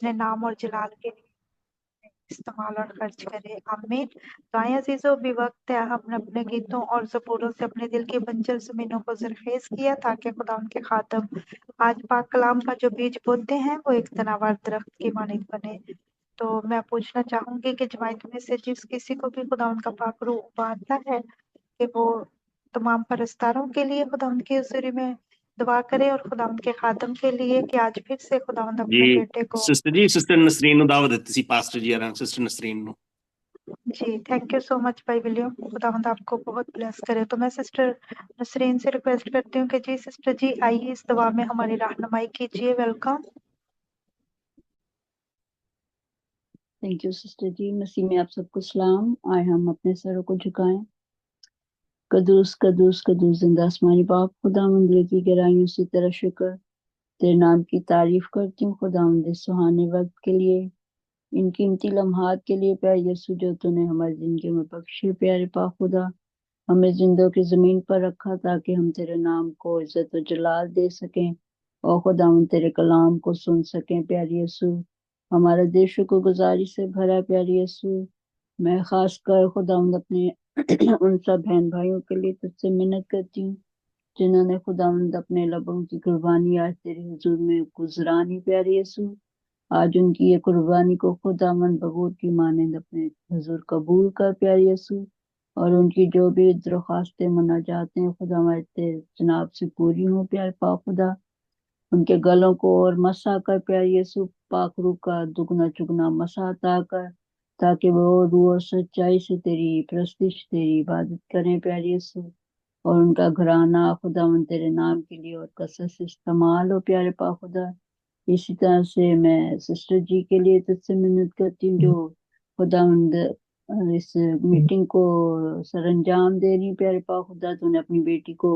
अपने नाम और जलाल के लिए इस्तेमाल और खर्च करे। आमीन। तो आए अजीजों, भी वक्त है हमने अपने गीतों और ज़बूरों से अपने दिल की बंजर ज़मीनों को ज़रख़ेज़ किया, ताकि खुदा उनके खातम आज पाक कलाम का जो बीज बोते हैं वो एक तनावर दरख्त की मानिंद बने। तो मैं पूछना चाहूंगी कि जमात में से जिस किसी को भी खुदा उनका पाक रूह उबारता है कि वो तमाम परस्तारों के लिए खुदा उनकी हुज़ूरी में दुआ करे, और खुदा उनके खातम के लिए कि आज फिर से खुदा अपने जी बेटे को। सिस्टर नसरीन ਨੂੰ ਦਾਵਤ ਦਿੱਤੀ ਸੀ ਪਾਸਟਰ ਜੀ ਆਰਾਂ ਸਿਸਟਰ ਨਸਰੀਨ ਨੂੰ। जी, थैंक यू सो मच भाई विलियम, खुदावंद आपको बहुत ब्लेस करे। तो मैं सिस्टर नसरीन से रिक्वेस्ट करती हूँ कि जी सिस्टर जी आइए इस दुआ में हमारी रहनुमाई कीजिए। वेलकम। थैंक यू सिस्टर जी। मसीह में आप सबको सलाम। आए हम अपने सरों को झुकाएं। कदूस कदूस कदूस जिंदा आसमानी बाप, खुदावंद की गहराइयों से तेरा शुक्र, तेरे नाम की तारीफ करती हूँ खुदावंद, इस सुहाने वक्त के लिए, इन कीमती लम्हात के लिए प्यारे यीशु जो तूने हमारी जिंदगी में बख्शे। प्यारे पाक खुदा, हमें जिंदों की जमीन पर रखा ताकि हम तेरे नाम को इज्जत और जलाल दे सकें और खुदावंद तेरे कलाम को सुन सकें। प्यारे यीशु, हमारा दिल शुक्रगुजारी से भरा है। प्यारे यीशु, मैं खास कर खुदावंद अपने उन सब बहन भाइयों के लिए तुझसे मिन्नत करती हूँ जिन्होंने खुदावंद अपने लबों की कुर्बानी आज तेरे हुजूर में गुजरानी। प्यारे यीशु, आज उनकी ये कुर्बानी को खुदावंद बबूर की मानंद अपने हुजूर कबूल कर। प्यारे यीशु, और उनकी जो भी दरख्वास्तें मुनाजातें हैं खुदा हमारे तेरे जनाब से पूरी हों। प्यारे पाक खुदा, उनके गलों को और मसा कर। प्यारे यीशु, पाक रूह का दुगना चुगना मसा अता कर, ताकि वो रूह और सच्चाई से तेरी प्रस्तिश तेरी इबादत करें। प्यारे यीशु, और उनका घराना खुदावंद तेरे नाम के लिए और कसरत से इस्तेमाल हो। प्यारे पाक खुदा, इसी तरह से मैं सिस्टर जी के लिए तुझसे मिन्नत करती हूँ जो खुदावंद इस मीटिंग को सरंजाम दे रही। प्यारे पाक खुदा, तूने अपनी बेटी को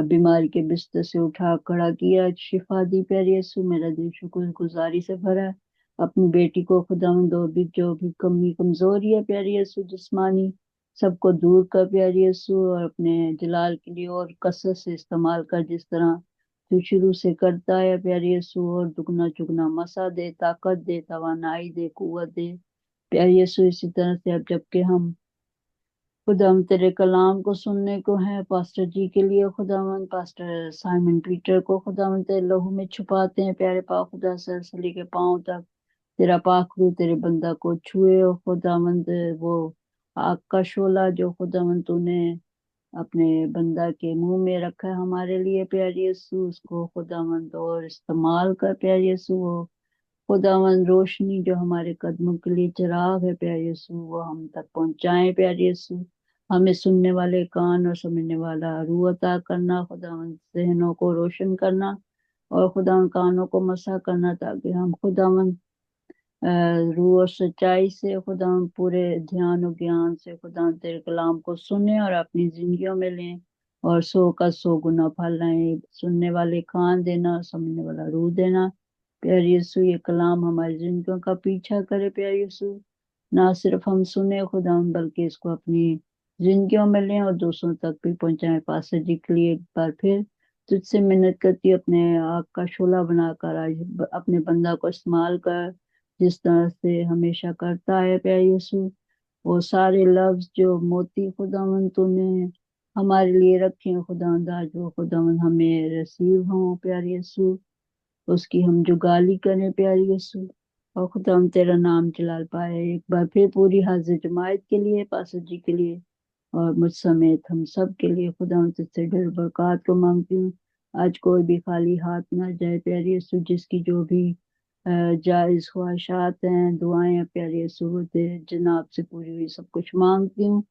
बीमारी के बिस्तर से उठा खड़ा किया, शिफा दी। प्यारे यीशु, मेरा दिल शुक्रगुजारी से भरा है। अपनी बेटी को खुदावंद और भी जो भी कमी कमजोरी है प्यारे यीशु जिस्मानी, सबको दूर कर प्यारे यीशु, और अपने जलाल के लिए और कसरत से इस्तेमाल कर, जिस तरह तू शुरू से करता है प्यारे यीशु। और दुगना चुगना मसा दे, ताकत दे, तवानाई दे, कुव्वत दे प्यारे यीशु। इसी तरह से अब जबकि हम खुदाम तेरे कलाम को सुनने को है, पास्टर जी के लिए खुदावन, पास्टर साइमन पीटर को खुदावन तेरे लहू में छुपाते हैं। प्यारे पाक खुदा, सर से लेके पांव तक तेरा पाक रूह तेरे बंदा को छुए। और खुदावंद वो आग का शोला जो खुदावंद तूने अपने बंदा के मुंह में रखा है हमारे लिए प्यारे यीशु, उसको खुदावंद और इस्तेमाल कर प्यारे यीशु। वो खुदावंद रोशनी जो हमारे कदमों के लिए चिराग है प्यारे यीशु, वो हम तक पहुंचाएं प्यारे यीशु। हमें सुनने वाले कान और समझने वाला रूह अता करना, खुदावंद जहनों को रोशन करना और खुदावंद कानों को मसा करना, ताकि हम खुदावंद रूह और सच्चाई से खुदावंद पूरे ध्यान और ज्ञान से खुदावंद तेरे कलाम को सुने और अपनी जिंदगियों में लें और 100 का 100 गुना फल लाएं। सुनने वाले कान देना, समझने वाला रूह देना प्यारे यीशु। ये कलाम हमारी जिंदगियों का पीछा करे प्यारे यीशु, ना सिर्फ हम सुने खुदावंद बल्कि इसको अपनी जिंदगियों में लें और दूसरों तक भी पहुंचाएं। पास्टर जी के लिए एक बार फिर तुझसे मिन्नत करती, अपने आग का शोला बनाकर आज अपने बंदा को इस्तेमाल कर, जिस तरह से हमेशा करता है प्यारे यीशु। वो सारे लफ्ज जो मोती खुदावंद तूने हमारे लिए रखे हैं खुदावंद, आज वो खुदावंद हमें रिसीव हों प्यारे यीशु, उसकी हम जुगाली करें प्यारे यीशु, और खुदा हम तेरा नाम जलाल पाए। एक बार फिर पूरी हाजिर जमात के लिए, पास्टर जी के लिए और मुझ समेत हम सब के लिए खुदा हम तुझसे ढेर बरकत को मांगती हूँ। आज कोई भी खाली हाथ ना जाए प्यारे यीशु, जिसकी जो भी जायज ख्वाहिशात हैं, दुआएं प्यारे यीशु तेरे जनाब से पूरी हुई सब कुछ मांगती हूँ।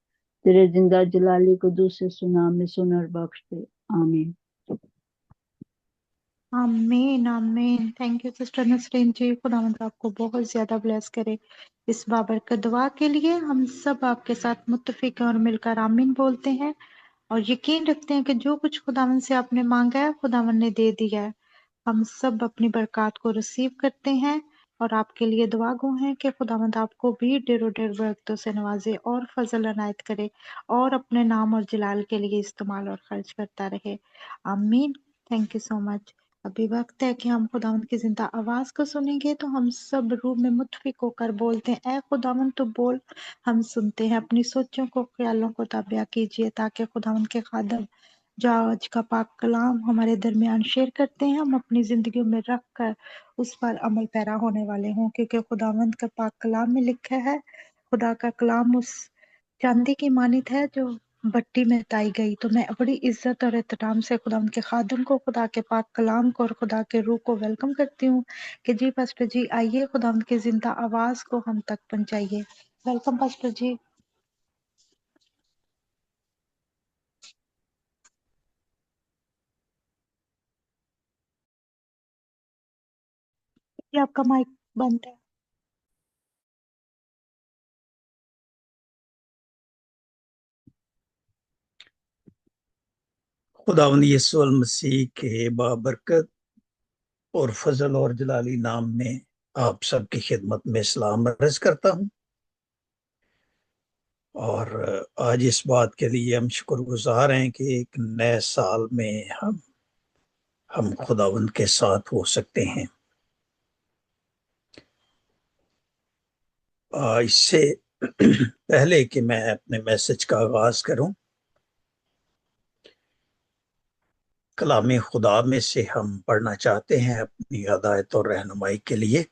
तेरे जिंदा जलाली को दूसरे सुनाम में सुन और बख्श दे। आमीन। आमीन आमीन। थैंक यू सिस्टर नसरीन जी, खुदावंद आपको बहुत ज्यादा ब्लेस करे। इस बाबरकत दुआ के लिए हम सब आपके साथ मुत्तफिक हैं और मिलकर आमीन बोलते हैं, और यकीन रखते हैं कि जो कुछ खुदावंद से आपने मांगा है खुदावंद ने दे दिया है। हम सब अपनी बरकत को रिसीव करते हैं और आपके लिए दुआ गो हैं कि खुदावंद आपको भी ढेरों ढेर बरकतों से नवाजे और फजल अनायत करे और अपने नाम और जलाल के लिए इस्तेमाल और खर्च करता रहे। आमीन। Thank you so much. अभी वक्त है कि हम खुदावंद की जिंदा आवाज को सुनेंगे, तो हम सब रूह में मुत्फिक होकर बोलते हैं, ऐ खुदावंद तो बोल, हम सुनते हैं। अपनी सोचों को, ख्यालों को ताबिया कीजिए, ताकि खुदावंद के खादम जो आज का पाक कलाम हमारे दरमियान शेयर करते हैं, हम अपनी जिंदगियों में रख कर उस पर अमल पैरा होने वाले हों, क्योंकि खुदावंद का पाक कलाम में लिखा है, खुदा का कलाम उस चांदी की मानित है जो भट्टी में ताई गई। तो मैं बड़ी इज्जत और एहतराम से खुदा उनके खादम को, खुदा के पाक कलाम को और खुदा के रूह को वेलकम करती हूँ कि जी पास्टर जी आइए, खुदा उनकी जिंदा आवाज को हम तक पहुंचाइए। वेलकम पास्टर जी। ये आपका माइक बंद है। खुदावंद यीशु मसीह के बाबरकत और फजल और जलाली नाम में आप सबकी खिदमत में सलाम अर्ज करता हूँ। और आज इस बात के लिए हम शुक्रगुजार हैं कि एक नए साल में हम खुदावंद के साथ हो सकते हैं। इससे पहले कि मैं अपने मैसेज का आगाज करूं, कलाम खुदा में से हम पढ़ना चाहते हैं अपनी हदायत और रहनुमाई के लिए।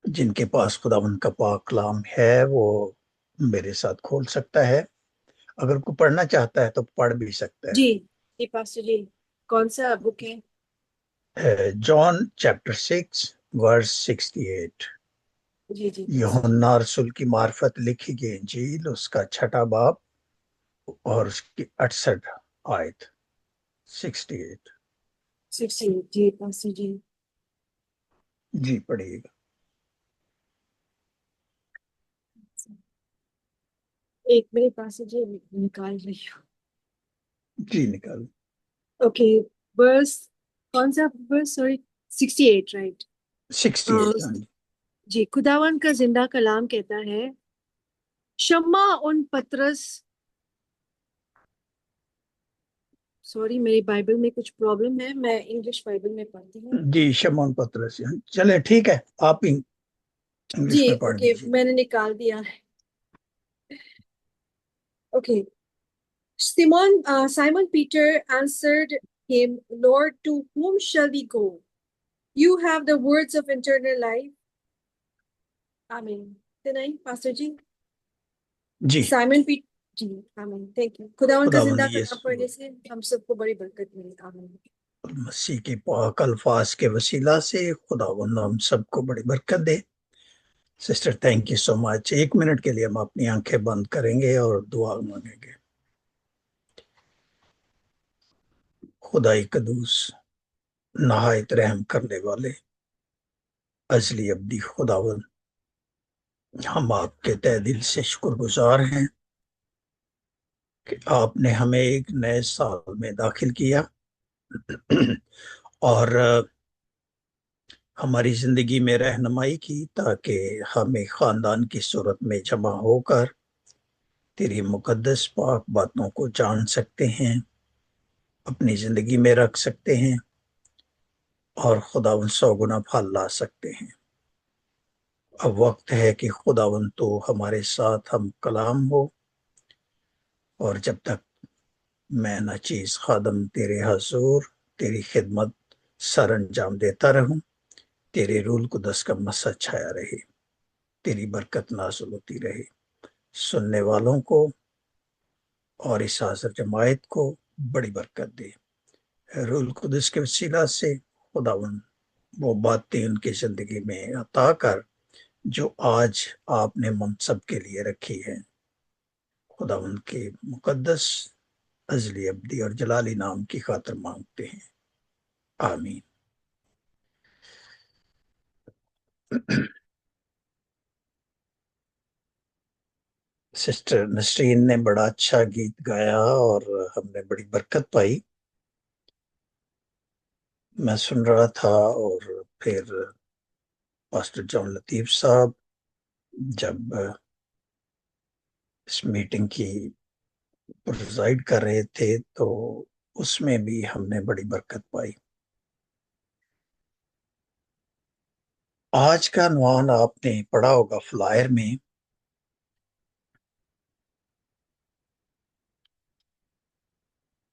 जिनके पास खुदावंद का पाक कलाम है वो मेरे साथ खोल सकता है, अगर कोई पढ़ना चाहता है तो पढ़ भी सकता है। जी पास्टर जी, कौन सा बुक है? John chapter 6 verse 68। जी जी यूहन्ना रसूल की मार्फत लिखी गई इंजील, उसका 6 बाब और उसकी 68 आयत 68। 68। जी पास्टर जी। जी पढ़िएगा। एक मिनट पास्टर जी, निकाल रही हूँ। जी निकाल। ओके, वर्स, कौन सा वर्स? Sorry, 68 right. 68। हाँ जी। जी, खुदावन का जिंदा कलाम कहता है, शम्मा उन पतरस, सॉरी मेरी बाइबल में कुछ प्रॉब्लम है, मैं इंग्लिश बाइबल में पढ़ती हूँ। जी शमौन पतरस, चले ठीक है, आप इंग्लिश जी में पढ़ ओके, दीजिए। मैंने निकाल दिया है। Okay, Simon Peter answered him, Lord, to whom shall we go? You have the words of eternal life. Amen. Then Pastor Ji. Ji Simon Peter. जी आमीन, थैंक यू। खुदावन का खुदावंद जिंदा कलाम यीशु पढ़ने से हम सबको बड़ी बरकत मिली। आमीन। मसीह के पाक अल्फाज के वसीला से खुदावंद हम सबको बड़ी बरकत दे। Sister thank you so much. 1 minute के लिए हम अपनी आंखें बंद करेंगे और दुआ मांगेंगे। खुदाई कदूस, नहायत रहम करने वाले अजली अब्दी खुदावंद, हम आपके तहे दिल से शुक्रगुजार हैं कि आपने हमें एक नए साल में दाखिल किया और हमारी जिंदगी में रहनुमाई की, ताकि हम एक खानदान की सूरत में जमा होकर तेरी मुकद्दस पाक बातों को जान सकते हैं, अपनी जिंदगी में रख सकते हैं और खुदावन 100 गुना फल ला सकते हैं। अब वक्त है कि खुदावन तो हमारे साथ हम कलाम हो, और जब तक मैं न चीज खादम तेरे हजूर तेरी खिदमत सर अंजाम देता रहूं, तेरे रूल कुदस का मसा छाया रहे, तेरी बरकत नाजुल होती रहे। सुनने वालों को और इस हाजिर जमायत को बड़ी बरकत दे। रूल कुदस के वसीला से खुदावन वो बातें उनकी जिंदगी में अता कर जो आज आपने मनसब के लिए रखी है। खुदावन के मुकद्दस अजली अब्दी और जलाली नाम की खातिर मांगते हैं, आमीन। सिस्टर नसरीन ने बड़ा अच्छा गीत गाया और हमने बड़ी बरकत पाई। मैं सुन रहा था और फिर पास्टर जॉन लतीफ साहब जब इस मीटिंग की प्रिजाइड कर रहे थे तो उसमें भी हमने बड़ी बरकत पाई। आज का عنوان आपने पढ़ा होगा फ्लायर में।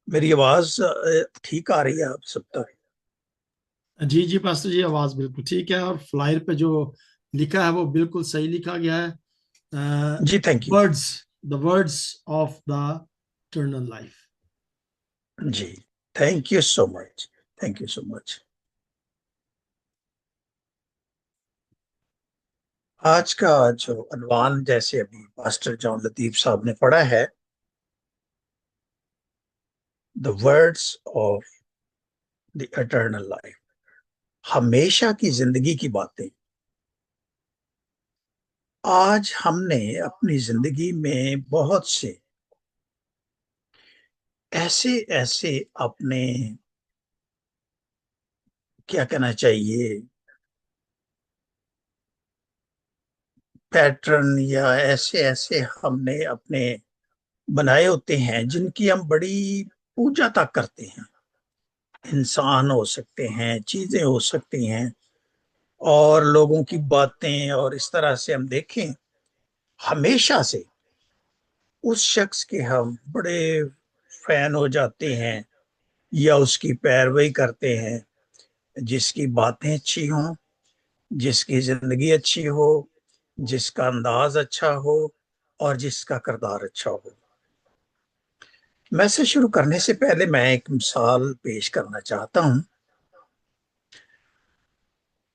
मेरी आवाज ठीक आ रही है आप सब तक? जी जी पास्टर जी, आवाज बिल्कुल ठीक है, और फ्लायर पे जो लिखा है वो बिल्कुल सही लिखा गया है। जी thank you. Words, the words of the eternal life. जी thank you so much, thank you so much. आज का जो अनवान जैसे अभी पास्टर जॉन लतीफ साहब ने पढ़ा है, the words of the eternal life, हमेशा की जिंदगी की बातें। आज हमने अपनी जिंदगी में बहुत से ऐसे ऐसे अपने, क्या कहना चाहिए, पैटर्न या ऐसे ऐसे हमने अपने बनाए होते हैं जिनकी हम बड़ी पूजा तक करते हैं। इंसान हो सकते हैं, चीजें हो सकती हैं, और लोगों की बातें, और इस तरह से हम देखें हमेशा से उस शख्स के हम बड़े फैन हो जाते हैं या उसकी पैरवी करते हैं जिसकी बातें अच्छी हों, जिसकी जिंदगी अच्छी हो, जिसका अंदाज अच्छा हो, और जिसका किरदार अच्छा हो। मैसेज शुरू करने से पहले मैं एक मिसाल पेश करना चाहता हूं,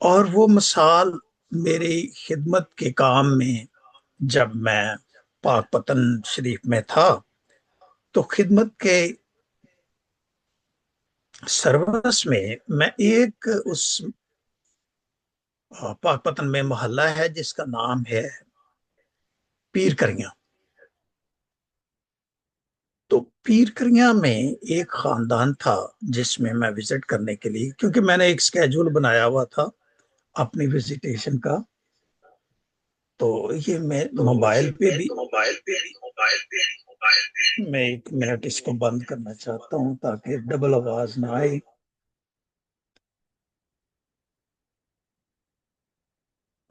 और वो मिसाल मेरी खिदमत के काम में, जब मैं पाक पतन शरीफ में था तो खिदमत के सर्वस में मैं एक उस पाक पतन में मोहल्ला है जिसका नाम है पीर करियां। तो पीर करियां में एक खानदान था जिसमें मैं विजिट करने के लिए, क्योंकि मैंने एक स्केड्यूल बनाया हुआ था अपनी विजिटेशन का। तो ये मैं मोबाइल पे भी मैं एक मिनट इसको बंद करना चाहता हूं ताकि डबल आवाज ना आए।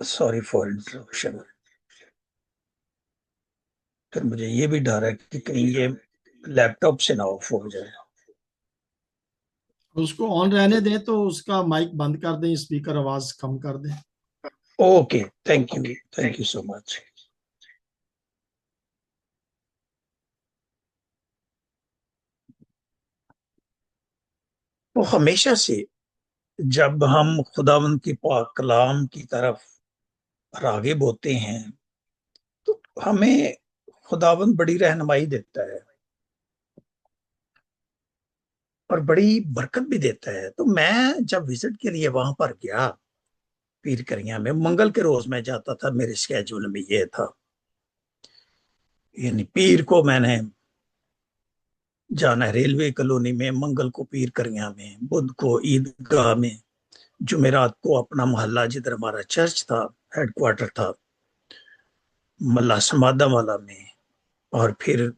Sorry for interruption. फिर मुझे ये भी डर है कि कहीं ये लैपटॉप से ना ऑफ हो जाए। उसको ऑन रहने दें, तो उसका माइक बंद कर दें, स्पीकर आवाज कम कर दें। Okay, thank you so much. तो हमेशा से जब हम खुदावंद की पाक कलाम की तरफ रागिब होते हैं तो हमें खुदावंद बड़ी रहनुमाई देता है और बड़ी बरकत भी देता है। तो मैं जब विजिट के लिए वहां पर गया पीर करिया में, मंगल के रोज मैं जाता था, मेरे स्केड्यूल में ये था, यानी पीर को मैंने जाना है रेलवे कॉलोनी में, मंगल को पीर करिया में, बुध को ईदगाह में, जुमेरात को अपना मोहल्ला जिधर हमारा चर्च था, हेडक्वार्टर था, मल्ला समादा वाला में, और फिर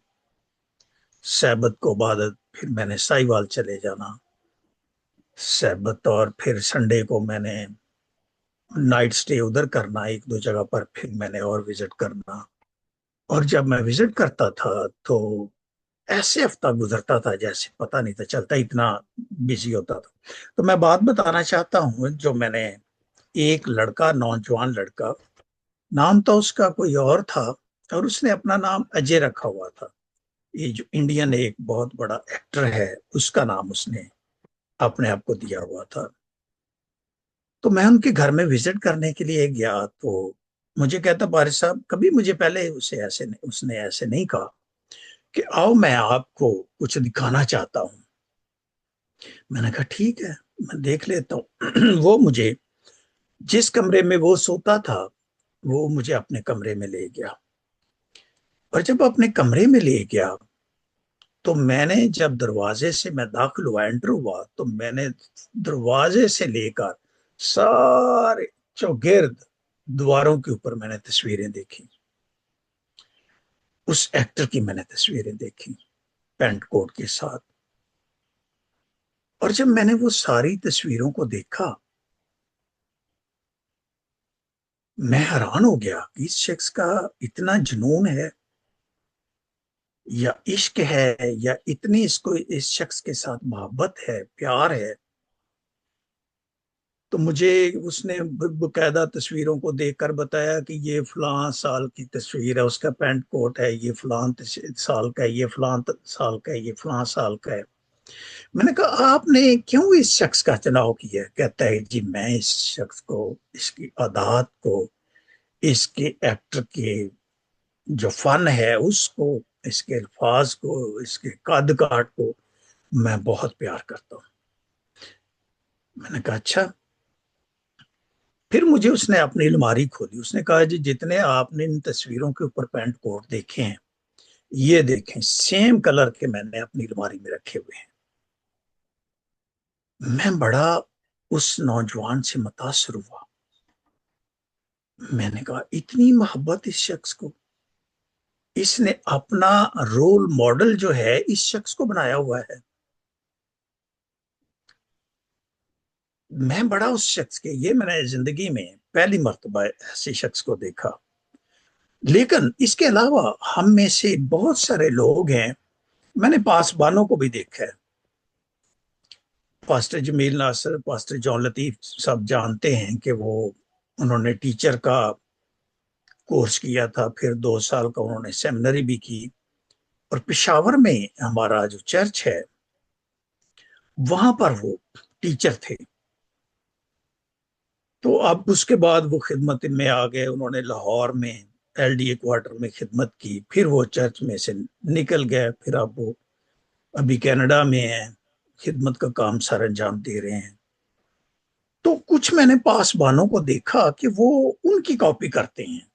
सैबत को बाद फिर मैंने साहिवाल चले जाना सैबत, और फिर संडे को मैंने नाइट स्टे उधर करना एक दो जगह पर, फिर मैंने और विजिट करना। और जब मैं विजिट करता था तो ऐसे हफ्ता गुजरता था जैसे पता नहीं था चलता, इतना बिजी होता था। तो मैं बात बताना चाहता हूँ, जो मैंने एक लड़का, नौजवान लड़का, नाम तो उसका कोई और था और उसने अपना नाम अजय रखा हुआ था। ये जो इंडियन एक बहुत बड़ा एक्टर है उसका नाम उसने अपने आप को दिया हुआ था। तो मैं उनके घर में विजिट करने के लिए गया तो मुझे कहता, बारिश साहब, कभी मुझे पहले उसने ऐसे नहीं कहा कि आओ मैं आपको कुछ दिखाना चाहता हूं। मैंने कहा ठीक है, मैं देख लेता हूँ। वो मुझे जिस कमरे में वो सोता था वो मुझे अपने कमरे में ले गया, और जब अपने कमरे में ले गया तो मैंने जब दरवाजे से मैं दाखिल हुआ, एंटर हुआ, तो मैंने दरवाजे से लेकर सारे चौगिर्द दीवारों के ऊपर मैंने तस्वीरें देखी। उस एक्टर की मैंने तस्वीरें देखी पैंट कोट के साथ। और जब मैंने वो सारी तस्वीरों को देखा मैं हैरान हो गया कि इस शख्स का इतना जुनून है या इश्क है या इतनी इसको इस शख्स के साथ मोहब्बत है, प्यार है। तो मुझे उसने बकायदा तस्वीरों को देखकर बताया कि ये फलां साल की तस्वीर है, उसका पैंट कोट है, ये फलां साल का है, ये फलां साल का है, ये फलां साल का है। मैंने कहा आपने क्यों इस शख्स का चुनाव किया? कहता है जी मैं इस शख्स को, इसकी अदात को, इसके एक्टर के जो फन है उसको, इसके अल्फाज को, इसके कद काट को मैं बहुत प्यार करता हूँ। मैंने कहा अच्छा। फिर मुझे उसने अपनी अलमारी खोली, उसने कहा जी जितने आपने इन तस्वीरों के ऊपर पैंट कोट देखे हैं, ये देखें सेम कलर के मैंने अपनी अलमारी में रखे हुए हैं। मैं बड़ा उस नौजवान से मुतासर हुआ। मैंने कहा इतनी मोहब्बत इस शख्स को, इसने अपना रोल मॉडल जो है इस शख्स को बनाया हुआ है। मैं बड़ा उस शख्स के, ये मैंने जिंदगी में पहली मर्तबा ऐसे शख्स को देखा। लेकिन इसके अलावा हम में से बहुत सारे लोग हैं, मैंने पासबानों को भी देखा है। पास्टर जमील नासर, पास्टर जॉन लतीफ सब जानते हैं कि वो उन्होंने टीचर का कोर्स किया था, फिर 2 साल का उन्होंने सेमिनरी भी की, और पेशावर में हमारा जो चर्च है वहां पर वो टीचर थे। तो अब उसके बाद वो खिदमत में आ गए, उन्होंने लाहौर में LDA क्वार्टर में खिदमत की, फिर वो चर्च में से निकल गए, फिर अब वो अभी कनाडा में है, खिदमत का काम सर अंजाम दे रहे हैं। तो कुछ मैंने पासबानों को देखा कि वो उनकी कॉपी करते हैं,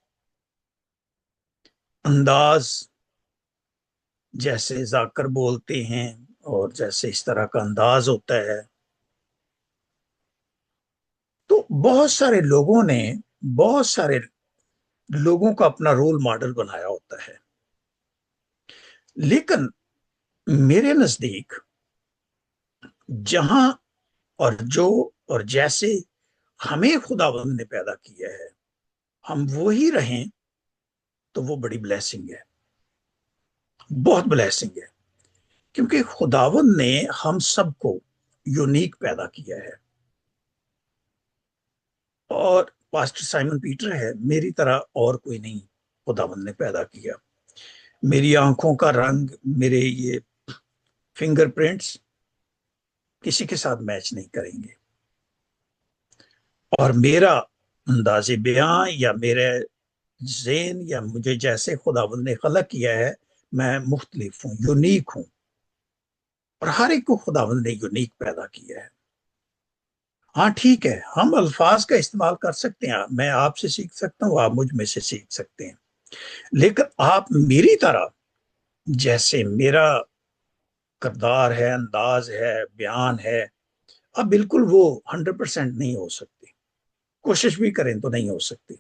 अंदाज जैसे जाकर बोलते हैं और जैसे इस तरह का अंदाज होता है। तो बहुत सारे लोगों का अपना रोल मॉडल बनाया होता है। लेकिन मेरे नजदीक जहां और जो और जैसे हमें खुदावंद ने पैदा किया है, हम वही रहें तो वो बड़ी ब्लेसिंग है, बहुत ब्लेसिंग है। क्योंकि खुदावंद ने हम सबको यूनिक पैदा किया है। और पास्टर साइमन पीटर है, मेरी तरह और कोई नहीं खुदावंद ने पैदा किया। मेरी आंखों का रंग, मेरे ये फिंगरप्रिंट्स किसी के साथ मैच नहीं करेंगे, और मेरा अंदाज़े बयां या मेरे ज़ेन या मुझे जैसे खुदावंद ने खलक किया है, मैं मुख्तलिफ हूँ, यूनिक हूँ, और हर एक को खुदावंद ने यूनिक पैदा किया है। हाँ ठीक है, हम अल्फाज का इस्तेमाल कर सकते हैं, मैं आपसे सीख सकता हूँ, आप मुझ में से सीख सकते हैं, लेकिन आप मेरी तरह जैसे मेरा किरदार है, अंदाज है, बयान है, अब बिल्कुल वो 100% नहीं हो सकती, कोशिश भी करें तो नहीं हो सकती।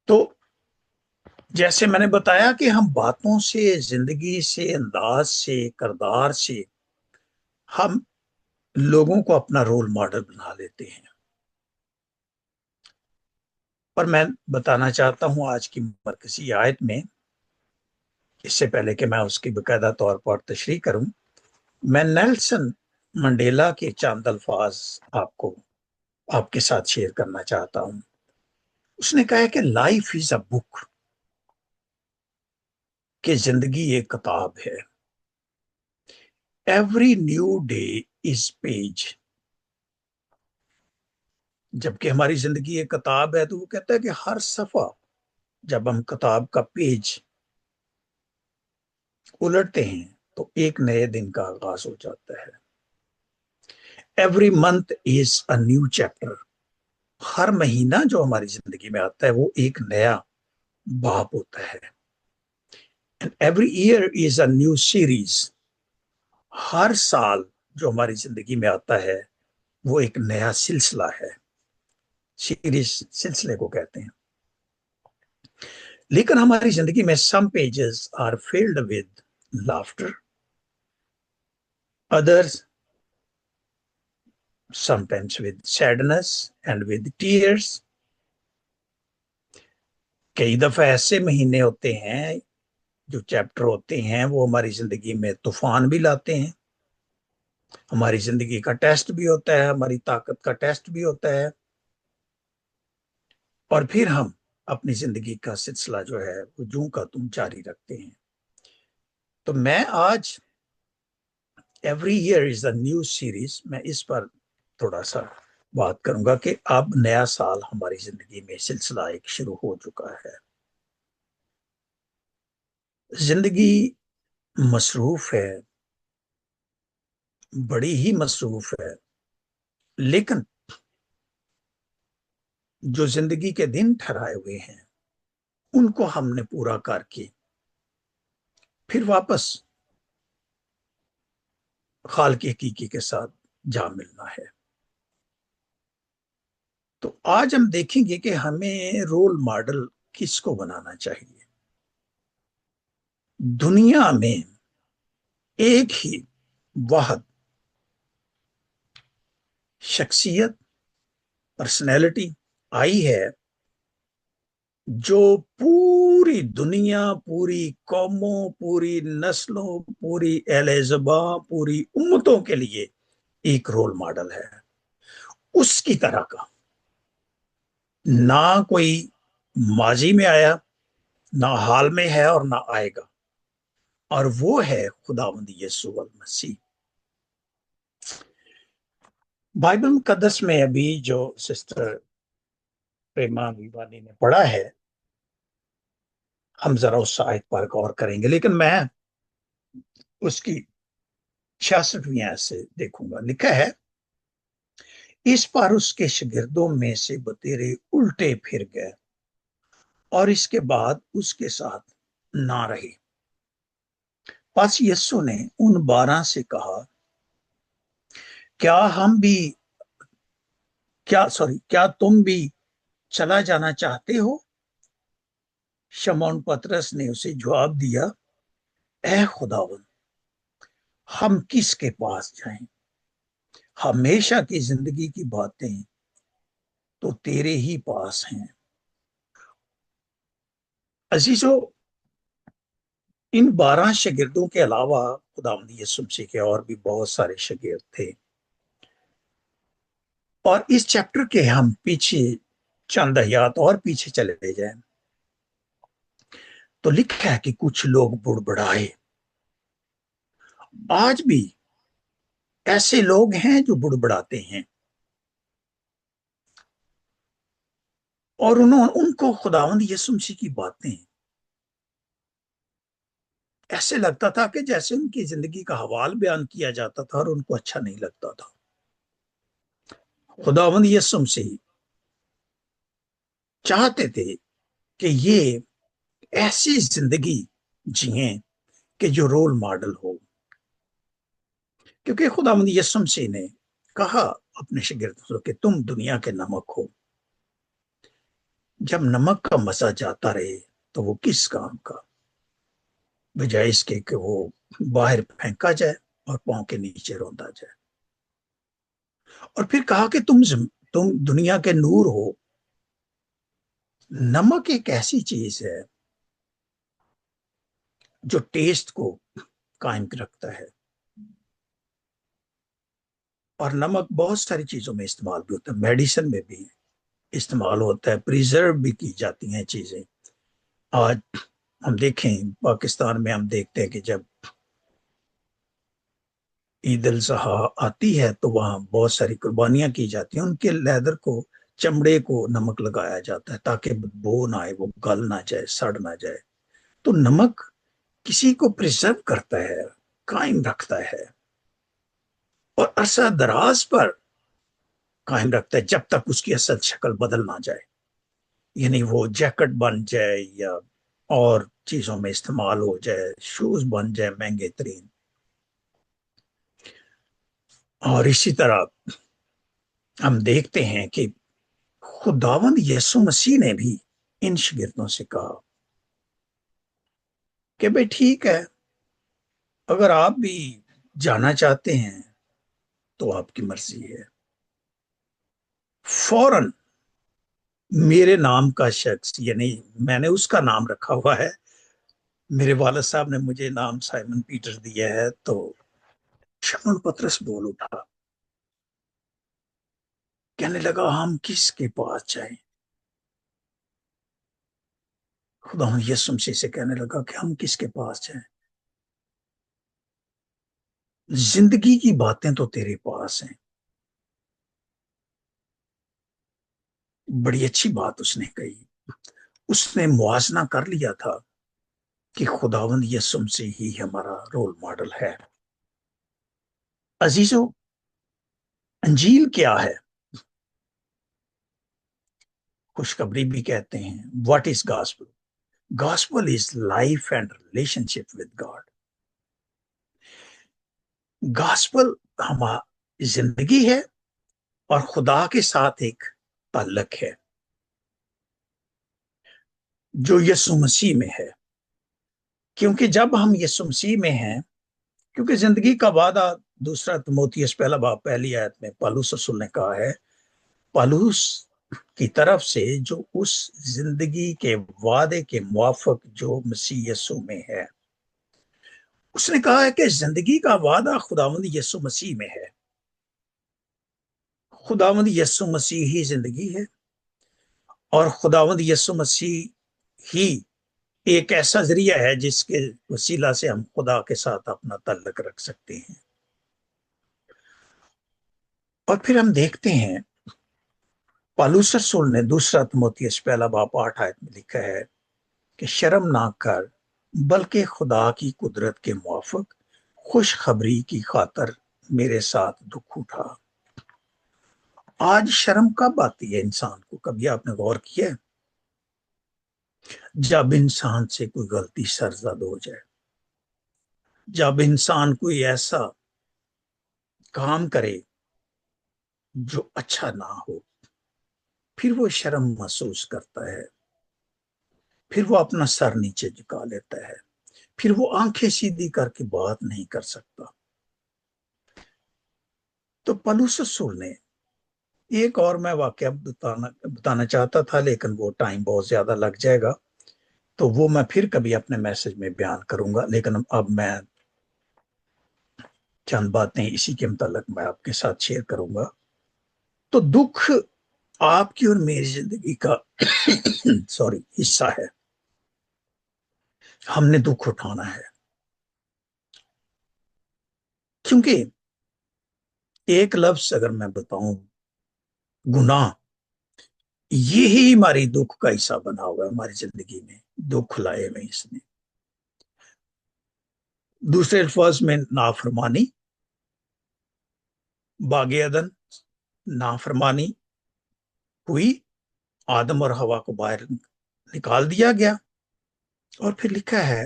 तो जैसे मैंने बताया कि हम बातों से, जिंदगी से, अंदाज से, किरदार से हम लोगों को अपना रोल मॉडल बना लेते हैं। पर मैं बताना चाहता हूं आज की मरकजी आयत में, इससे पहले कि मैं उसकी बाकायदा तौर पर तशरीह करूं, मैं नेल्सन मंडेला के चंद अल्फाज आपके साथ शेयर करना चाहता हूं। उसने कहा है कि लाइफ इज अ बुक, कि जिंदगी एक किताब है। Every new day is page. जबकि हमारी जिंदगी एक किताब है, तो वो कहता है कि हर सफा जब हम किताब का पेज उलटते हैं तो एक नए दिन का आगाज हो जाता है। Every month is a new chapter. हर महीना जो हमारी जिंदगी में आता है वो एक नया बाब होता है। And every year is a new series. हर साल जो हमारी जिंदगी में आता है वो एक नया सिलसिला है। सीरीज सिलसिले को कहते हैं। लेकिन हमारी जिंदगी में some pages are filled with laughter, others sometimes with sadness and with tears. कई दफा ऐसे महीने होते हैं, जो चैप्टर होते हैं, वो हमारी जिंदगी में तूफान भी लाते हैं, हमारी जिंदगी का टेस्ट भी होता है, हमारी ताकत का टेस्ट भी होता है, और फिर हम अपनी जिंदगी का सिलसिला जो है वो यूं का तुम जारी रखते हैं। तो मैं आज every year is a new series, मैं इस पर थोड़ा सा बात करूंगा कि अब नया साल हमारी जिंदगी में सिलसिला एक शुरू हो चुका है। जिंदगी मसरूफ है, बड़ी ही मसरूफ है, लेकिन जो जिंदगी के दिन ठहराए हुए हैं उनको हमने पूरा करके फिर वापस खालिक हकीकी के साथ जा मिलना है। तो आज हम देखेंगे कि हमें रोल मॉडल किसको बनाना चाहिए। दुनिया में एक ही वाहद शख्सियत, पर्सनैलिटी आई है जो पूरी दुनिया, पूरी कौमों, पूरी नस्लों, पूरी अहले ज़बां, पूरी उम्मतों के लिए एक रोल मॉडल है। उसकी तरह का ना कोई माजी में आया, ना हाल में है और ना आएगा, और वो है खुदावंद यीशु मसीह। बाइबल मुकद्दस में अभी जो सिस्टर प्रेमा विवानी ने पढ़ा है, हम जरा उस आयत पर गौर करेंगे, लेकिन मैं उसकी 66वीं आयत से देखूंगा। लिखा है, इस पर उसके शागिर्दों में से बतेरे उल्टे फिर गए और इसके बाद उसके साथ ना रहे। बस यीशु ने उन 12 से कहा, क्या तुम भी चला जाना चाहते हो? शमौन पतरस ने उसे जवाब दिया, ऐ खुदावन, हम किसके पास जाएं? हमेशा की जिंदगी की बातें तो तेरे ही पास हैं। अजीजो, इन 12 शागिर्दों के अलावा खुदावंद यीशु मसीह के और भी बहुत सारे शागिर्द थे, और इस चैप्टर के हम पीछे चंद आयत और पीछे चले जाएं तो लिखा है कि कुछ लोग बुड़बड़ाए। आज भी ऐसे लोग हैं जो बुड़बड़ाते हैं, और उनको खुदावंद यीशु मसीह की बातें ऐसे लगता था कि जैसे उनकी जिंदगी का हवाल बयान किया जाता था और उनको अच्छा नहीं लगता था। खुदावंद यीशु मसीह चाहते थे कि ये ऐसी जिंदगी जिए कि जो रोल मॉडल हो, क्योंकि खुदावंद यीशु मसीह ने कहा अपने शागिर्दों के, तुम दुनिया के नमक हो। जब नमक का मजा जाता रहे तो वो किस काम का, बजाय इसके कि वो बाहर फेंका जाए और पांव के नीचे रौंदा जाए। और फिर कहा कि तुम दुनिया के नूर हो। नमक एक ऐसी चीज है जो टेस्ट को कायम रखता है, और नमक बहुत सारी चीजों में इस्तेमाल भी होता है, मेडिसिन में भी इस्तेमाल होता है, प्रिजर्व भी की जाती हैं चीजें। आज हम देखें पाकिस्तान में, हम देखते हैं कि जब ईद उल ज़ुहा आती है तो वहां बहुत सारी कुर्बानियां की जाती हैं, उनके लेदर को, चमड़े को नमक लगाया जाता है ताकि बदबू ना आए, वो गल ना जाए, सड़ ना जाए। तो नमक किसी को प्रिजर्व करता है, कायम रखता है, और अरसा दराज पर कायम रखता है जब तक उसकी असल शक्ल बदल ना जाए, यानी वो जैकेट बन जाए या और चीजों में इस्तेमाल हो जाए, शूज बन जाए महंगे तरीन। और इसी तरह हम देखते हैं कि खुदावंद यीशु मसीह ने भी इन शागिर्दों से कहा कि भाई ठीक है, अगर आप भी जाना चाहते हैं तो आपकी मर्जी है, फौरन मेरे नाम का शख्स, यानी मैंने उसका नाम रखा हुआ है, मेरे वालिद साहब ने मुझे नाम साइमन पीटर दिया है, तो शमूएल पतरस बोल उठा, कहने लगा हम किसके पास जाएं? खुदा यीशु मसीह से कहने लगा कि हम किसके पास जाएं? जिंदगी की बातें तो तेरे पास हैं। बड़ी अच्छी बात उसने कही। उसने मुआजना कर लिया था कि खुदावंद यीशु मसीह ही हमारा रोल मॉडल है। अजीजों, अंजील क्या है? खुशखबरी भी कहते हैं। What is gospel? Gospel is life and relationship with God. Gospel हमारी जिंदगी है और खुदा के साथ एक ताल्लुक है जो यीशु मसीह में है। क्योंकि जब हम यीशु मसीह में हैं, क्योंकि जिंदगी का वादा दूसरा तिमोथियस पहला बाब पहली आयत में पौलुस रसूल ने कहा है, पौलुस की तरफ से जो उस जिंदगी के वादे के मुआफिक जो मसीह यीशु में है, उसने कहा है कि जिंदगी का वादा खुदावंद यीशु मसीह में है। खुदावंद यीशु मसीह ही जिंदगी है और खुदावंद यीशु मसीह ही एक ऐसा जरिया है जिसके वसीला से हम खुदा के साथ अपना ताल्लुक रख सकते हैं। और फिर हम देखते हैं पौलुस रसूल ने दूसरा तिमोथियस पहला बाब 8 आयत में लिखा है कि शर्म ना कर, बल्कि खुदा की कुदरत के मुआफिक खुशखबरी की खातर मेरे साथ दुख उठा। आज शर्म कब आती है इंसान को? कभी आपने गौर किया है? जब इंसान से कोई गलती सरजद हो जाए, जब इंसान कोई ऐसा काम करे जो अच्छा ना हो, फिर वो शर्म महसूस करता है, फिर वो अपना सर नीचे झुका लेता है, फिर वो आंखें सीधी करके बात नहीं कर सकता। तो पौलुस रसूल ने एक और मैं वाकया बताना चाहता था, लेकिन वो टाइम बहुत ज्यादा लग जाएगा, तो वो मैं फिर कभी अपने मैसेज में बयान करूंगा। लेकिन अब मैं चंद बातें इसी के मुताल्लिक मैं आपके साथ शेयर करूंगा। तो दुख आपकी और मेरी जिंदगी का सॉरी हिस्सा है। हमने दुख उठाना है, क्योंकि एक लफ्ज अगर मैं बताऊं, गुनाह, ये ही हमारी दुख का हिस्सा बना हुआ है। हमारी जिंदगी में दुख लाए हुए इसने। दूसरे अल्फाज में नाफरमानी, बागे अदन नाफरमानी हुई, आदम और हवा को बाहर निकाल दिया गया। और फिर लिखा है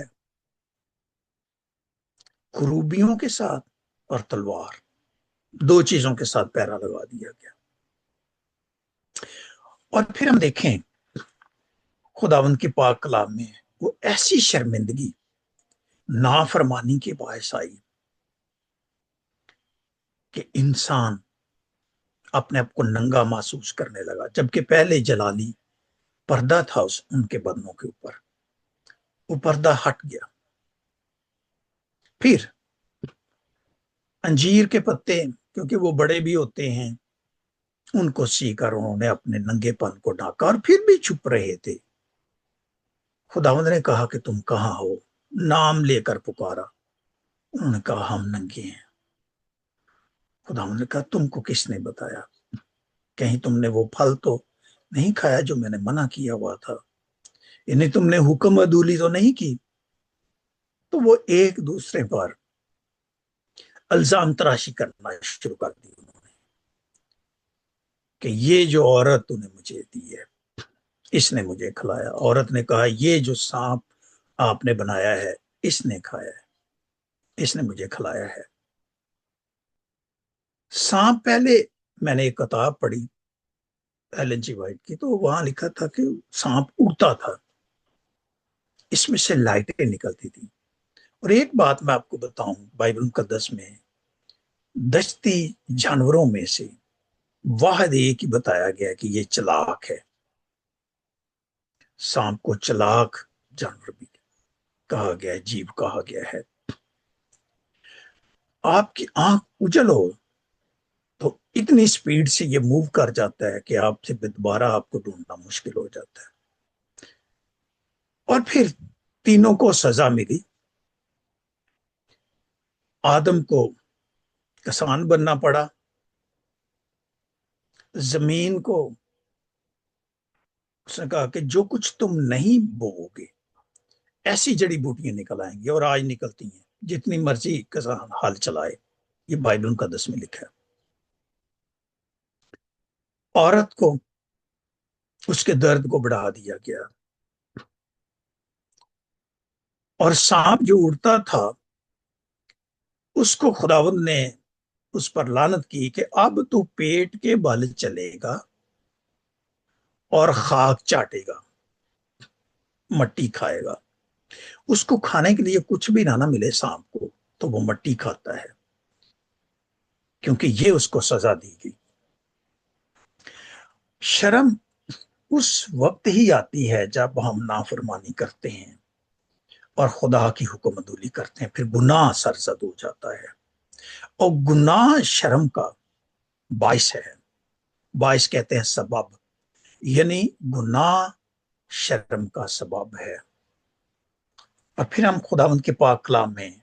कुरूबियों के साथ और तलवार, दो चीजों के साथ पैरा लगा दिया गया। और फिर हम देखें खुदावंद के पाक कलाम में वो ऐसी शर्मिंदगी नाफरमानी के बायस आई कि इंसान अपने आप को नंगा महसूस करने लगा, जबकि पहले जलाली पर्दा था उनके बदनों के ऊपर, वो पर्दा हट गया। फिर अंजीर के पत्ते, क्योंकि वो बड़े भी होते हैं, उनको सीकर उन्होंने अपने नंगेपन को ढाका और फिर भी छुप रहे थे। खुदावंद ने कहा कि तुम कहां हो? नाम लेकर पुकारा, उन्होंने कहा हम नंगे हैं। खुदावंद ने कहा तुमको किसने बताया? कहीं तुमने वो फल तो नहीं खाया जो मैंने मना किया हुआ था? इन्हें तुमने हुक्म अदूली तो नहीं की? तो वो एक दूसरे पर इल्जाम तराशी करना शुरू कर दी उन्होंने कि ये जो औरत तूने मुझे दी है, इसने मुझे खिलाया। औरत ने कहा ये जो सांप आपने बनाया है, इसने खाया है, इसने मुझे खिलाया है। सांप, पहले मैंने एक किताब पढ़ी एलन जी वाइट की, तो वहां लिखा था कि सांप उड़ता था, इसमें से लाइटें निकलती थी। और एक बात मैं आपको बताऊं, बाइबल मुकद्दस में दश्ती जानवरों में से वाहद एक ही बताया गया कि ये चालाक है। सांप को चालाक जानवर भी कहा गया है, जीव कहा गया है। आपकी आंख उजल हो तो इतनी स्पीड से ये मूव कर जाता है कि आपसे दोबारा आपको ढूंढना मुश्किल हो जाता है। और फिर तीनों को सजा मिली। आदम को किसान बनना पड़ा, जमीन को उसने कहा कि जो कुछ तुम नहीं बोओगे ऐसी जड़ी बूटियां निकल आएंगी, और आज निकलती हैं। जितनी मर्जी किसान हाल चलाए, ये बाइबल मुकद्दस में लिखा है। औरत को उसके दर्द को बढ़ा दिया गया, और सांप जो उड़ता था उसको खुदावंद ने उस पर लानत की कि अब तू पेट के बल चलेगा और खाक चाटेगा, मट्टी खाएगा। उसको खाने के लिए कुछ भी ना मिले सांप को, तो वो मट्टी खाता है, क्योंकि ये उसको सजा दी गई। शर्म उस वक्त ही आती है जब हम नाफरमानी करते हैं और खुदा की हुक्मदुली करते हैं, फिर गुनाह सरजद हो जाता है। और गुनाह शर्म का बाइस है। बाइस कहते हैं सबब, यानी गुनाह शर्म का सबब है। और फिर हम खुदावंद के पाक कलाम में